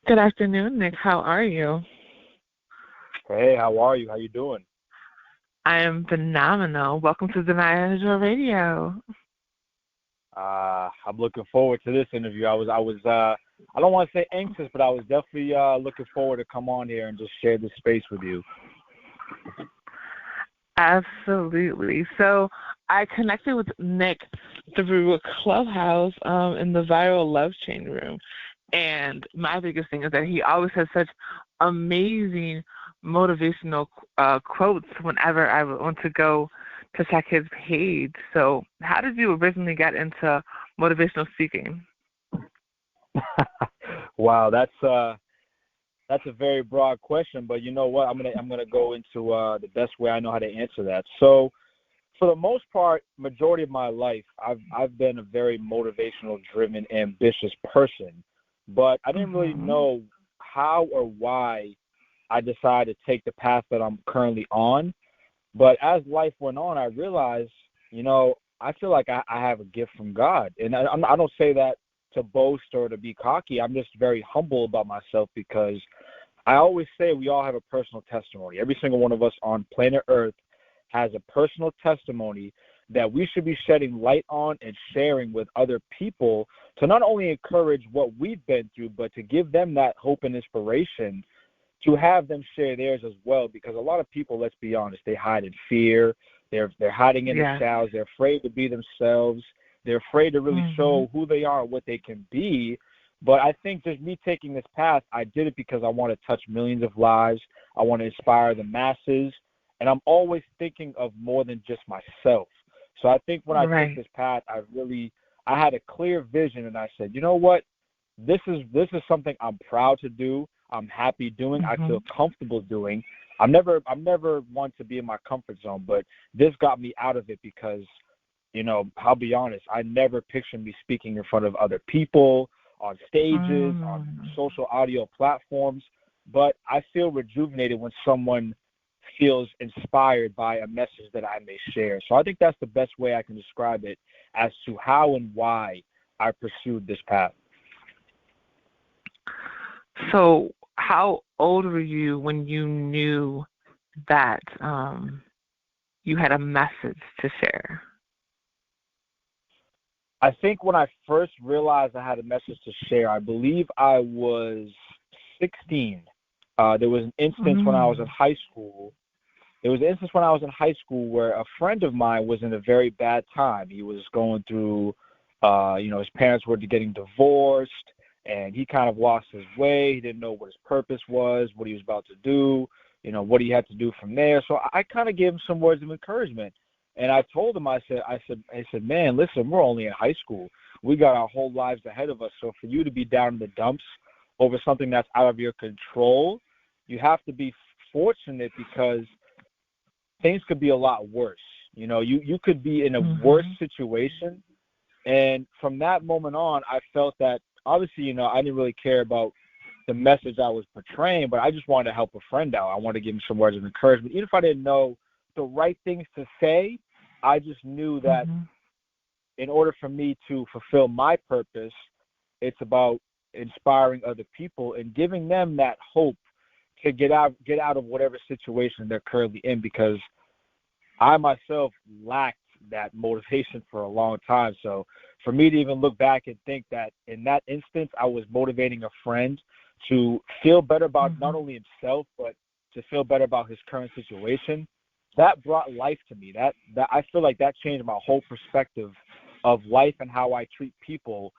Good afternoon, Nick. How are you? Hey, how are you? How you doing? I am phenomenal. Welcome to Danaya Azure Radio. I'm looking forward to this interview. I don't want to say anxious, but I was definitely looking forward to come on here and just share this space with you. Absolutely. So I connected with Nick through a clubhouse in the Viral Love Chain room. And my biggest thing is that he always has such amazing motivational quotes whenever I want to go to check his page. So how did you originally get into motivational speaking? Wow, that's a very broad question, but you know what? I'm gonna go into the best way I know how to answer that. So, for the most part, majority of my life, I've been a very motivational, driven, ambitious person, but I didn't really know how or why I decided to take the path that I'm currently on. But as life went on, I realized, I feel like I have a gift from God, and I don't say that to boast or to be cocky. I'm just very humble about myself because I always say we all have a personal testimony. Every single one of us on planet Earth has a personal testimony that we should be shedding light on and sharing with other people to not only encourage what we've been through, but to give them that hope and inspiration to have them share theirs as well. Because a lot of people, let's be honest, they hide in fear. They're hiding in the shadows. They're afraid to be themselves. They're afraid to really show who they are and what they can be. But I think just me taking this path, I did it because I want to touch millions of lives. I want to inspire the masses. And I'm always thinking of more than just myself. So I think when I took this path, I had a clear vision, and I said, you know what? This is something I'm proud to do. I'm happy doing. I feel comfortable doing. I'm never one to be in my comfort zone, but this got me out of it because, I'll be honest, I never pictured me speaking in front of other people, on stages, on social audio platforms. But I feel rejuvenated when someone feels inspired by a message that I may share. So I think that's the best way I can describe it as to how and why I pursued this path. So how old were you when you knew that you had a message to share? I think when I first realized I had a message to share, I believe I was 16. There was an instance when I was in high school. There was an instance when I was in high school where a friend of mine was in a very bad time. He was going through, his parents were getting divorced, and he kind of lost his way. He didn't know what his purpose was, what he was about to do, what he had to do from there. So I kind of gave him some words of encouragement. And I told him, I said, man, listen, we're only in high school. We got our whole lives ahead of us. So for you to be down in the dumps over something that's out of your control, you have to be fortunate because things could be a lot worse. You could be in a worse situation. And from that moment on, I felt that obviously, I didn't really care about the message I was portraying, but I just wanted to help a friend out. I wanted to give him some words of encouragement. Even if I didn't know the right things to say, I just knew that in order for me to fulfill my purpose, it's about inspiring other people and giving them that hope to get out of whatever situation they're currently in, because I myself lacked that motivation for a long time. So for me to even look back and think that in that instance I was motivating a friend to feel better about not only himself but to feel better about his current situation, that brought life to me. That I feel like that changed my whole perspective of life and how I treat people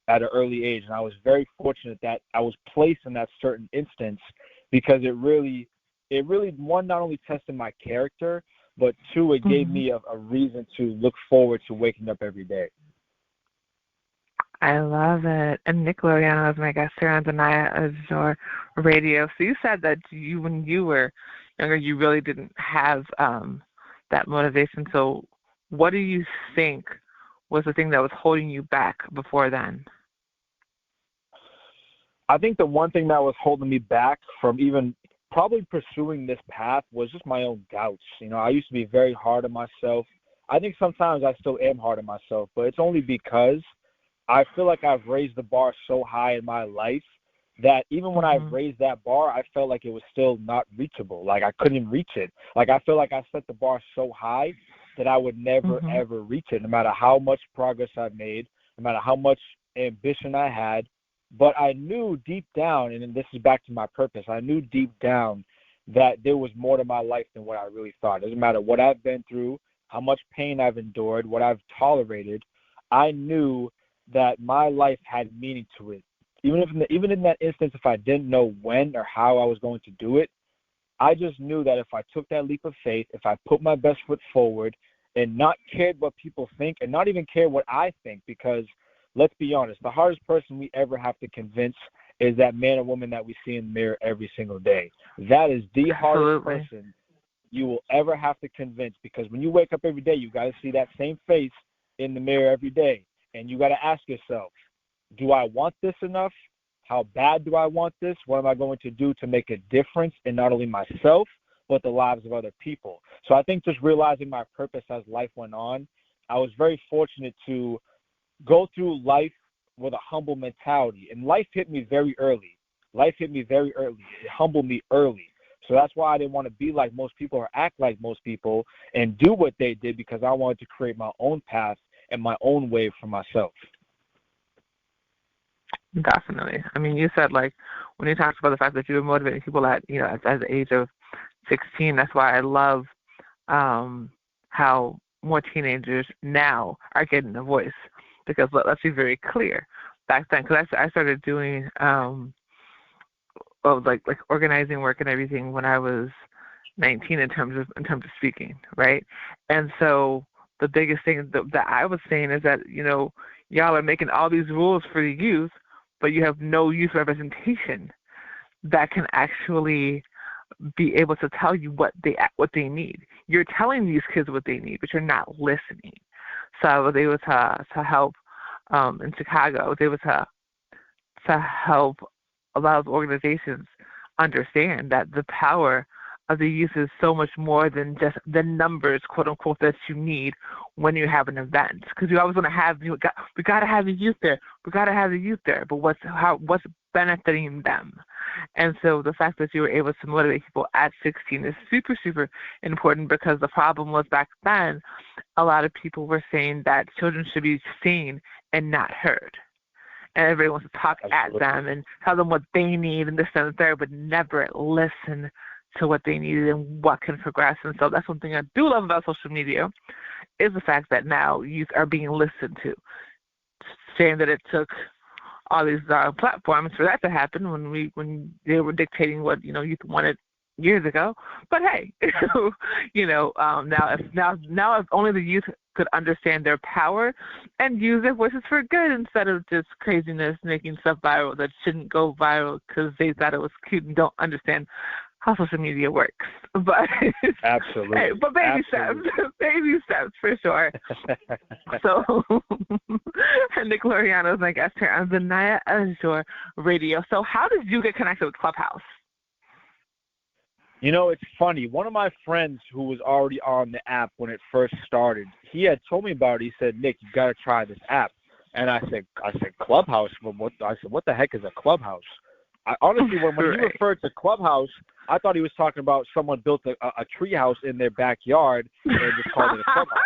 at an early age. And I was very fortunate that I was placed in that certain instance because it really one, not only tested my character, but two, it gave me a reason to look forward to waking up every day. I love it. And Nick Laureano is my guest here on Danaya Azure Radio. So you said that when you were younger, you really didn't have that motivation. So what do you think was the thing that was holding you back before then? I think the one thing that was holding me back from even probably pursuing this path was just my own doubts. I used to be very hard on myself. I think sometimes I still am hard on myself, but it's only because I feel like I've raised the bar so high in my life that even when I raised that bar, I felt like it was still not reachable. Like I couldn't reach it. Like I feel like I set the bar so high that I would never, ever reach it, no matter how much progress I made, no matter how much ambition I had. But I knew deep down, and this is back to my purpose, I knew deep down that there was more to my life than what I really thought. It doesn't matter what I've been through, how much pain I've endured, what I've tolerated. I knew that my life had meaning to it. Even in that instance, if I didn't know when or how I was going to do it, I just knew that if I took that leap of faith, if I put my best foot forward and not cared what people think and not even care what I think, because let's be honest, the hardest person we ever have to convince is that man or woman that we see in the mirror every single day. That is the hardest person you will ever have to convince, because when you wake up every day, you got to see that same face in the mirror every day. And you got to ask yourself, do I want this enough? How bad do I want this? What am I going to do to make a difference in not only myself, but the lives of other people? So I think just realizing my purpose as life went on, I was very fortunate to go through life with a humble mentality. And life hit me very early. It humbled me early. So that's why I didn't want to be like most people or act like most people and do what they did, because I wanted to create my own path and my own way for myself. Definitely. I mean, you said, like, when you talked about the fact that you were motivating people at the age of 16, that's why I love how more teenagers now are getting a voice. Because let's be very clear, back then, because I started doing like organizing work and everything when I was 19 in terms of speaking, right? And so the biggest thing that I was saying is that y'all are making all these rules for the youth, but you have no youth representation that can actually be able to tell you what they need. You're telling these kids what they need, but you're not listening. So I was able to help in Chicago. I was able to help a lot of organizations understand that the power of the youth is so much more than just the numbers, quote unquote, that you need when you have an event. Because you always want to have we got to have the youth there. We got to have the youth there. But what's benefiting them? And so the fact that you were able to motivate people at 16 is super, super important, because the problem was back then, a lot of people were saying that children should be seen and not heard. And everybody wants to talk at them and tell them what they need and this and the third, but never listen to what they need and what can progress. And so that's one thing I do love about social media, is the fact that now youth are being listened to. Saying that it took all these platforms for that to happen when they were dictating what youth wanted years ago. But hey, now if only the youth could understand their power and use their voices for good instead of just craziness, making stuff viral that shouldn't go viral because they thought it was cute and don't understand how social media works. But absolutely, hey, but baby steps for sure. So Nick Laureano is my guest here on Danaya Azure Radio. So how did you get connected with Clubhouse? It's funny. One of my friends who was already on the app when it first started, he had told me about it. He said, "Nick, you got to try this app." And I said, Clubhouse? What the heck is a Clubhouse? Honestly, when he referred to Clubhouse, I thought he was talking about someone built a tree house in their backyard and just called it a clubhouse.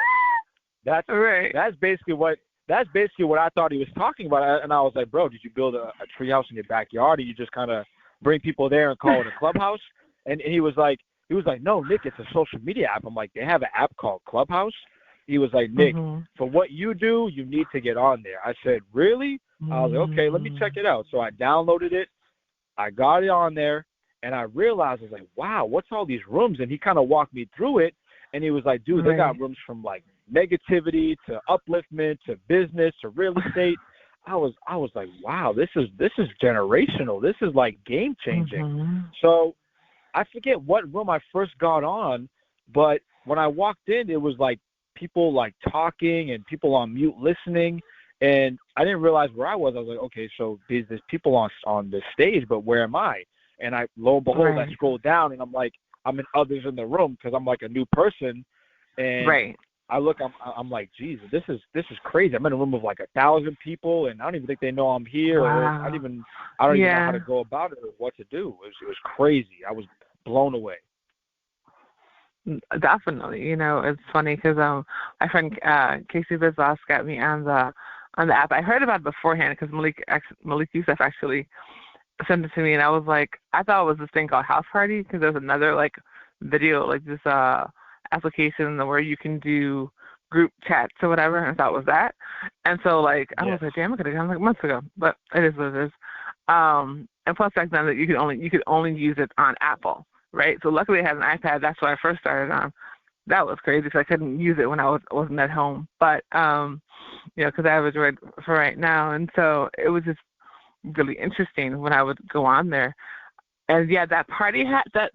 That's basically what I thought he was talking about. And I was like, bro, did you build a tree house in your backyard, or you just kind of bring people there and call it a clubhouse? And he was like, no, Nick, it's a social media app. I'm like, they have an app called Clubhouse? He was like, Nick, for what you do, you need to get on there. I said, really? I was like, okay, let me check it out. So I downloaded it. I got it on there, and I realized, I was like, wow, what's all these rooms? And he kind of walked me through it, and he was like, dude, they got rooms from, like, negativity to upliftment to business to real estate. I was like, wow, this is generational. This is, like, game-changing. So I forget what room I first got on, but when I walked in, it was, like, people, like, talking and people on mute listening. And I didn't realize where I was. I was like, okay, so there's people on the stage, but where am I? And lo and behold, I scroll down, and I'm like, I'm in others in the room because I'm like a new person. And I'm like, Jesus, this is crazy. I'm in a room of like 1,000 people, and I don't even think they know I'm here. Wow. Or I don't even know how to go about it or what to do. It was crazy. I was blown away. Definitely. It's funny because my friend Casey Bizos got me on the app. I heard about it beforehand because Malik Youssef actually sent it to me, and I was like, I thought it was this thing called House Party because there's another like video, like this application where you can do group chats or whatever, and I thought it was that. And so like I was like, damn, I could have done like months ago, but it is what it is. And plus back then that you could only use it on Apple, right? So luckily I had an iPad. That's what I first started on. That was crazy because I couldn't use it when I wasn't at home, but because I have Android for right now, and so it was just really interesting when I would go on there. And yeah, that party hat that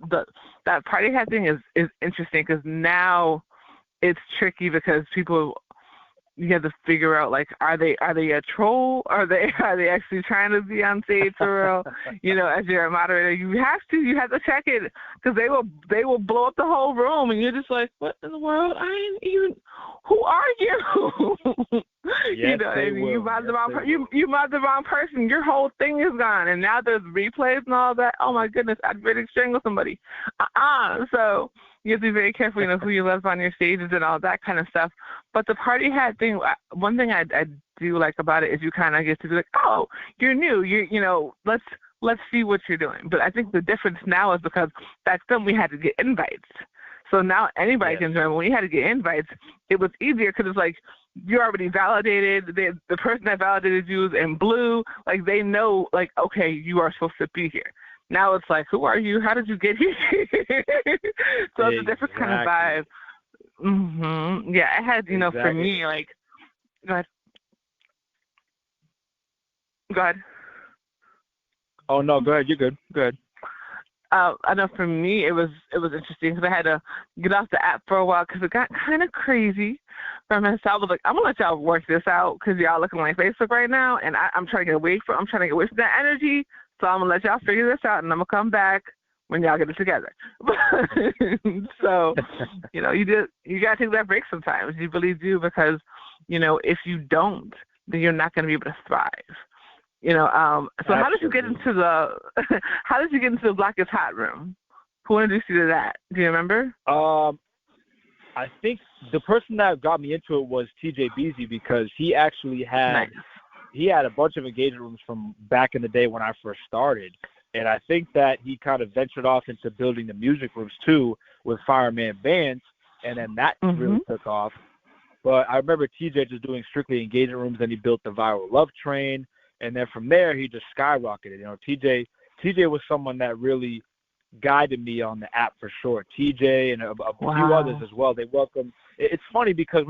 party hat thing is interesting because now it's tricky because people, you have to figure out like are they a troll? Are they actually trying to be on stage for real? As you're a moderator, you have to check it because they will blow up the whole room and you're just like, what in the world? I ain't even. Who are you? Yes, you mod the wrong person. Your whole thing is gone, and now there's replays and all that. Oh my goodness, I'd really strangle somebody. So you have to be very careful, who you let on your stages and all that kind of stuff. But the party hat thing, one thing I do like about it is you kind of get to be like, oh, you're new. Let's see what you're doing. But I think the difference now is because back then we had to get invites. So now anybody can join. When we had to get invites, it was easier because it's like you're already validated. The person that validated you is in blue. Like they know, like, okay, you are supposed to be here. Now it's like, who are you? How did you get here? So it's a different kind of vibe. Mm-hmm. Yeah, I had, for me, like, go ahead. Go ahead. Oh no, go ahead. You're good. Go ahead. I know for me it was interesting because I had to get off the app for a while because it got kind of crazy for myself. I was like, I'm gonna let y'all work this out because y'all looking like Facebook right now, and I'm trying to get away from that energy. So I'm gonna let y'all figure this out, and I'm gonna come back when y'all get it together. So you gotta take that break sometimes. You really do because if you don't, then you're not gonna be able to thrive. So how did you get into the Black is Hot room? Who introduced you to that? Do you remember? I think the person that got me into it was TJ Beasy because he actually had a bunch of engagement rooms from back in the day when I first started. And I think that he kind of ventured off into building the music rooms too with Fireman Bands, and then that really took off. But I remember TJ just doing strictly engagement rooms, then he built the Viral Love Train. And then from there, he just skyrocketed. TJ was someone that really guided me on the app for sure. TJ and a few others as well. They welcome. It's funny because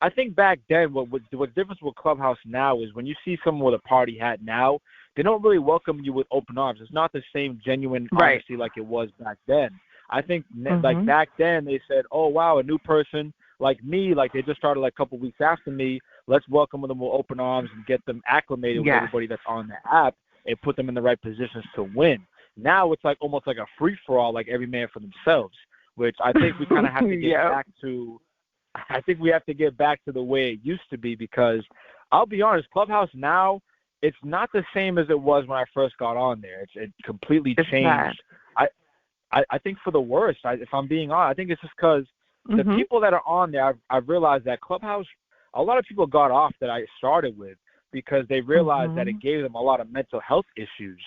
I think back then, what difference with Clubhouse now is when you see someone with a party hat now, they don't really welcome you with open arms. It's not the same genuine honesty like it was back then. I think like back then they said, oh wow, a new person like me, like they just started like a couple weeks after me. Let's welcome them with open arms and get them acclimated with everybody that's on the app and put them in the right positions to win. Now it's like almost like a free-for-all, like every man for themselves, which I think we kind of have to get back to. I think we have to get back to the way it used to be because I'll be honest, Clubhouse now, it's not the same as it was when I first got on there. It completely changed. I think for the worse, if I'm being honest. I think it's just because the people that are on there, I've realized that Clubhouse, a lot of people got off that I started with because they realized that it gave them a lot of mental health issues.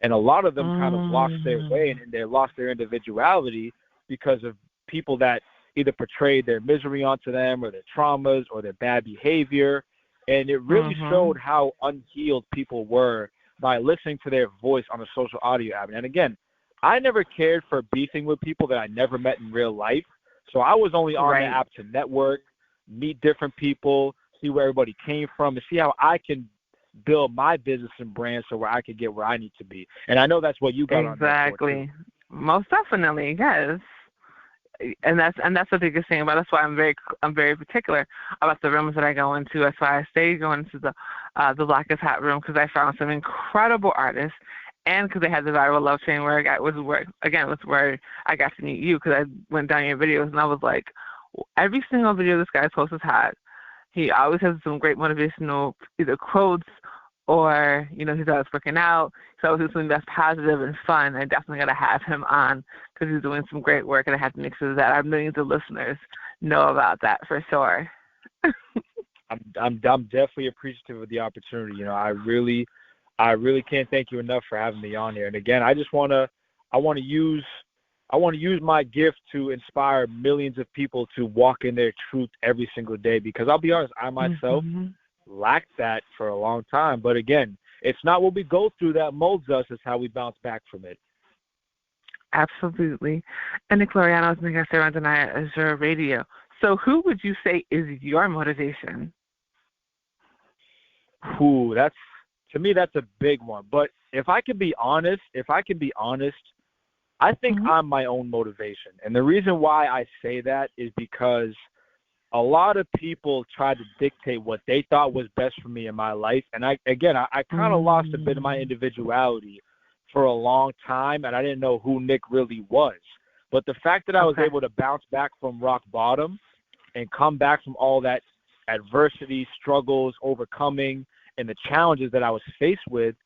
And a lot of them kind of lost their way and they lost their individuality because of people that either portrayed their misery onto them or their traumas or their bad behavior. And it really showed how unhealed people were by listening to their voice on a social audio app. And again, I never cared for beefing with people that I never met in real life. So I was only on the app to network, meet different people, see where everybody came from, and see how I can build my business and brand so where I can get where I need to be. And I know that's what you got on there for, too. Most definitely, yes. And that's the biggest thing about it. That's why I'm very particular about the rooms that I go into. That's why I stay going to the Black is Hot room because I found some incredible artists. And because they had the Viral Love Chain where I got to meet you because I went down your videos and I was like, every single video this guy posts has had, he always has some great motivational either quotes or, he's always working out. He's always doing something that's positive and fun. I definitely got to have him on because he's doing some great work, and I have to make sure that our millions of listeners know about that for sure. I'm definitely appreciative of the opportunity. I really can't thank you enough for having me on here. And again, I want to use my gift to inspire millions of people to walk in their truth every single day, because I'll be honest, I myself lacked that for a long time. But again, it's not what we go through that molds us, it's how we bounce back from it. Absolutely. And Nick Laureano is my guest here on Danaya Azure Radio. So who would you say is your motivation? To me, that's a big one. But if I can be honest, I think I'm my own motivation. And the reason why I say that is because a lot of people tried to dictate what they thought was best for me in my life. And I kind of lost a bit of my individuality for a long time, and I didn't know who Nick really was. But the fact that I was able to bounce back from rock bottom and come back from all that adversity, struggles, overcoming, and the challenges that I was faced with,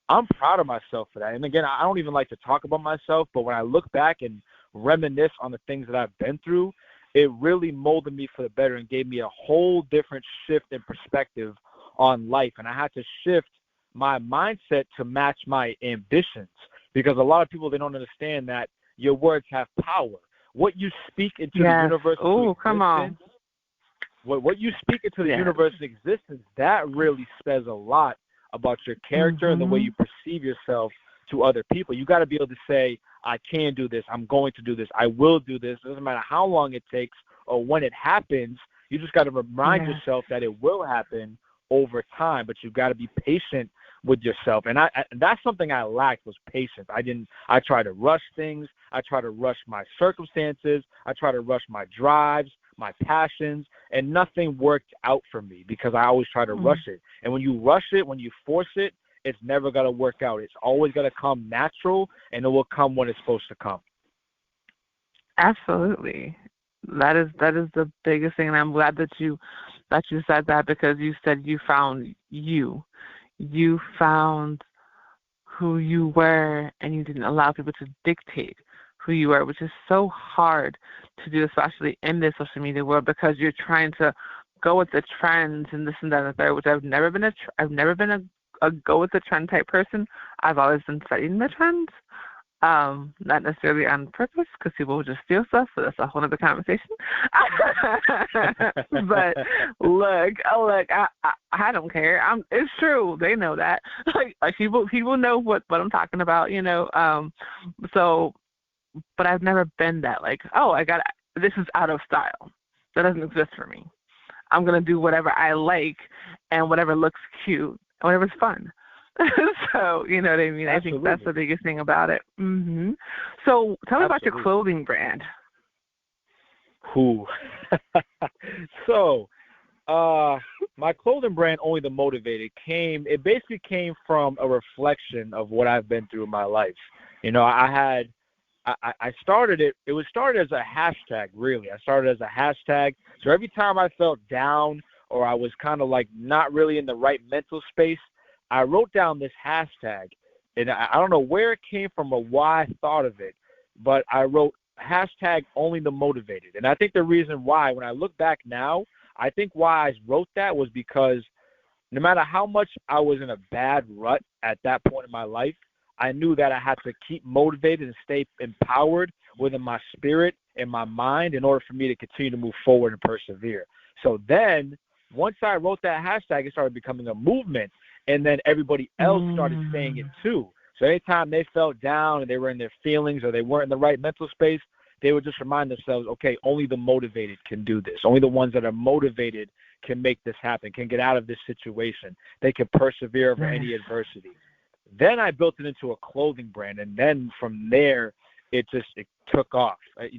I'm proud of myself for that. And again, I don't even like to talk about myself, but when I look back and reminisce on the things that I've been through, it really molded me for the better and gave me a whole different shift in perspective on life. And I had to shift my mindset to match my ambitions, because a lot of people, they don't understand that your words have power. What you speak into the universe, what you speak into the universe in existence, that really says a lot about your character and the way you perceive yourself to other people. You got to be able to say, I can do this, I'm going to do this, I will do this. It doesn't matter how long it takes or when it happens. You just got to remind yourself that it will happen over time, but you've got to be patient with yourself. And that's something I lacked, was patience. I try to rush things. I try to rush my circumstances. I try to rush my drives, my passions, and nothing worked out for me because I always try to rush it. And when you rush it, when you force it, it's never going to work out. It's always going to come natural, and it will come when it's supposed to come. Absolutely. That is the biggest thing, and I'm glad that you said that, because you said you found you. You found who you were, and you didn't allow people to dictate who you were, which is so hard to do, especially in this social media world, because you're trying to go with the trends and this and that and the third, which I've never been a go with the trend type person. I've always been studying the trends, not necessarily on purpose, because people will just steal stuff, so that's a whole other conversation. But look, I don't care. It's true. They know that. Like people know what I'm talking about, So, but I've never been that, like, this is out of style. That doesn't exist for me. I'm gonna do whatever I like and whatever looks cute. Whatever's fun. So, you know what I mean? Absolutely. I think that's the biggest thing about it. So tell me about your clothing brand. So, my clothing brand, Only the Motivated, it basically came from a reflection of what I've been through in my life. I started it. It was started as a hashtag, really. I started as a hashtag. So every time I felt down, or I was kind of like not really in the right mental space, I wrote down this hashtag. And I don't know where it came from or why I thought of it, but I wrote hashtag Only the Motivated. And I think the reason why, when I look back now, I think why I wrote that was because no matter how much I was in a bad rut at that point in my life, I knew that I had to keep motivated and stay empowered within my spirit and my mind in order for me to continue to move forward and persevere. So then, once I wrote that hashtag, it started becoming a movement, and then everybody else started saying it too. So anytime they felt down and they were in their feelings or they weren't in the right mental space, they would just remind themselves, okay, only the motivated can do this. Only the ones that are motivated can make this happen, can get out of this situation. They can persevere over any adversity. Then I built it into a clothing brand, and then from there, it took off. I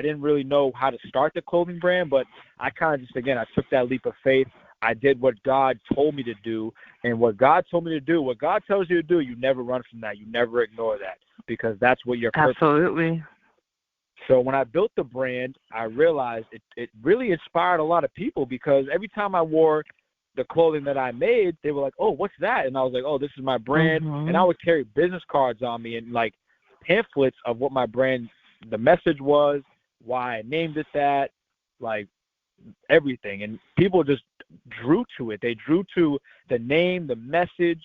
didn't really know how to start the clothing brand, but I kind of I took that leap of faith. I did what God told me to do, and what God told me to do, what God tells you to do, you never run from that. You never ignore that, because that's what your purpose is. Absolutely. So when I built the brand, I realized it really inspired a lot of people, because every time I wore the clothing that I made, they were like, "Oh, what's that?" And I was like, "Oh, this is my brand." And I would carry business cards on me and like pamphlets of what my brand, the message was, why I named it that, like everything. And people just drew to it. They drew to the name, the message.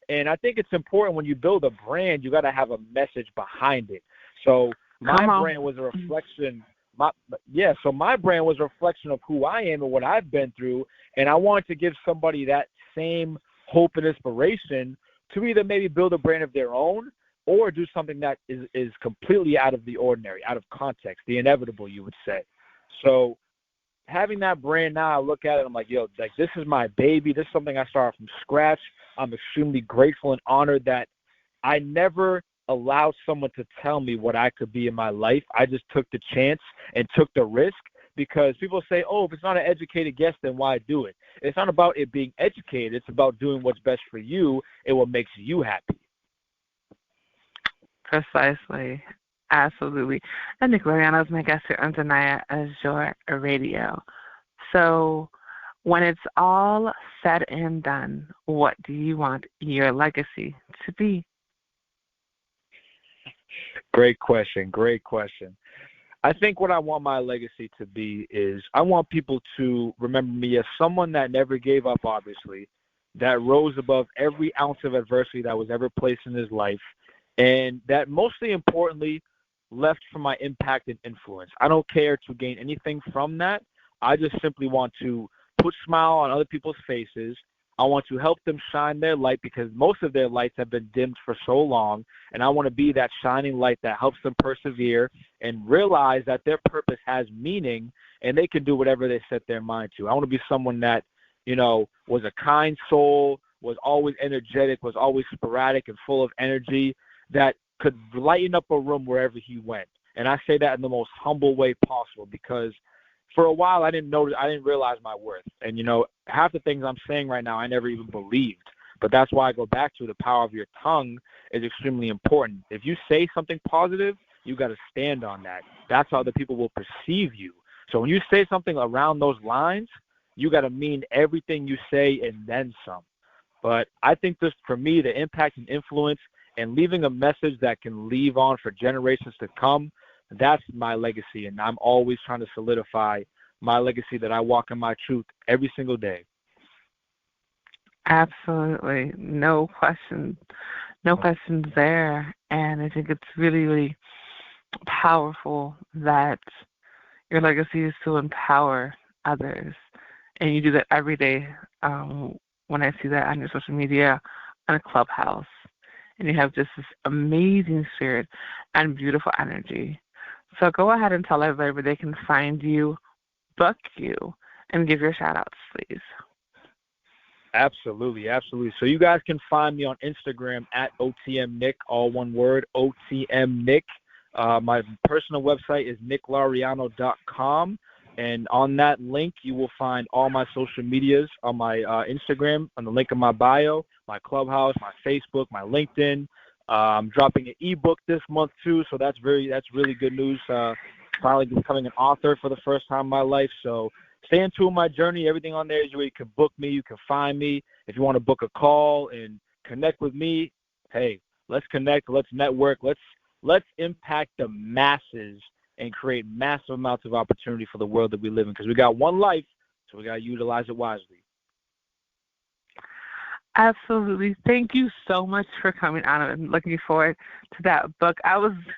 And I think it's important when you build a brand, you got to have a message behind it. So my brand was a reflection. So my brand was a reflection of who I am and what I've been through, and I wanted to give somebody that same hope and inspiration to either maybe build a brand of their own or do something that is completely out of the ordinary, out of context, the inevitable, you would say. So having that brand now, I look at it, I'm like, yo, like this is my baby. This is something I started from scratch. I'm extremely grateful and honored that I never allowed someone to tell me what I could be in my life. I just took the chance and took the risk, because people say, oh, if it's not an educated guess, then why do it? It's not about it being educated. It's about doing what's best for you and what makes you happy. Precisely. Absolutely. And Nick Laureano is my guest here on Danaya Azure Radio. So when it's all said and done, what do you want your legacy to be? Great question. I think what I want my legacy to be is I want people to remember me as someone that never gave up, obviously, that rose above every ounce of adversity that was ever placed in his life, and that mostly importantly left for my impact and influence. I don't care to gain anything from that. I just simply want to put a smile on other people's faces. I want to help them shine their light, because most of their lights have been dimmed for so long, and I want to be that shining light that helps them persevere and realize that their purpose has meaning and they can do whatever they set their mind to. I want to be someone that, was a kind soul, was always energetic, was always sporadic and full of energy, that could lighten up a room wherever he went. And I say that in the most humble way possible, because for a while I didn't realize my worth. And, half the things I'm saying right now I never even believed. But that's why I go back to the power of your tongue is extremely important. If you say something positive, you got to stand on that. That's how the people will perceive you. So when you say something around those lines, you got to mean everything you say and then some. But I think this, for me, the impact and influence and leaving a message that can live on for generations to come, that's my legacy. And I'm always trying to solidify my legacy, that I walk in my truth every single day. Absolutely. No questions there. And I think it's really, really powerful that your legacy is to empower others. And you do that every day. When I see that on your social media, on a Clubhouse, and you have just this amazing spirit and beautiful energy. So go ahead and tell everybody where they can find you, book you, and give your shout-outs, please. Absolutely. So you guys can find me on Instagram at OTMNick, all one word, OTMNick. My personal website is nicklaureano.com. And on that link, you will find all my social medias on my Instagram, on the link in my bio, my Clubhouse, my Facebook, my LinkedIn. I'm dropping an ebook this month too, so that's really good news. Finally becoming an author for the first time in my life. So stay in tune with my journey. Everything on there is where you can book me, you can find me. If you want to book a call and connect with me, hey, let's connect, let's network, let's impact the masses and create massive amounts of opportunity for the world that we live in, because we got one life, so we got to utilize it wisely. Absolutely. Thank you so much for coming on. I'm looking forward to that book.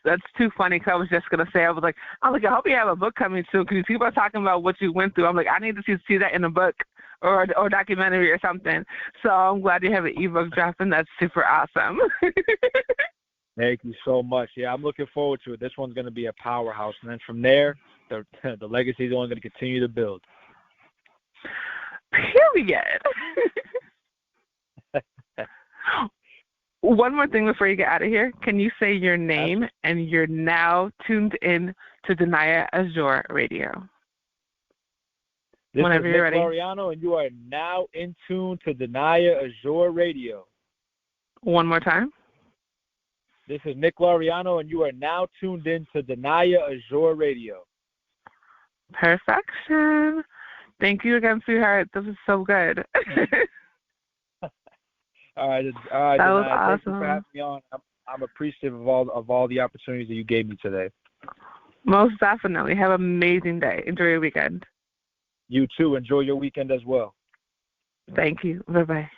That's too funny, because I was just going to say, I hope you have a book coming soon, because you keep on talking about what you went through. I'm like, I need to see that in a book or documentary or something. So I'm glad you have an ebook dropping. That's super awesome. Thank you so much. Yeah, I'm looking forward to it. This one's going to be a powerhouse. And then from there, the legacy is only going to continue to build. Period. One more thing before you get out of here. Can you say your name and you're now tuned in to Danaya Azure Radio? Whenever you're ready. This is Nick Laureano, and you are now in tune to Danaya Azure Radio. One more time. This is Nick Laureano, and you are now tuned in to Danaya Azure Radio. Perfection. Thank you again, sweetheart. This is so good. All right. That was Danaya, awesome. Thank you for having me on. I'm appreciative of all the opportunities that you gave me today. Most definitely. Have an amazing day. Enjoy your weekend. You too. Enjoy your weekend as well. Thank you. Bye-bye.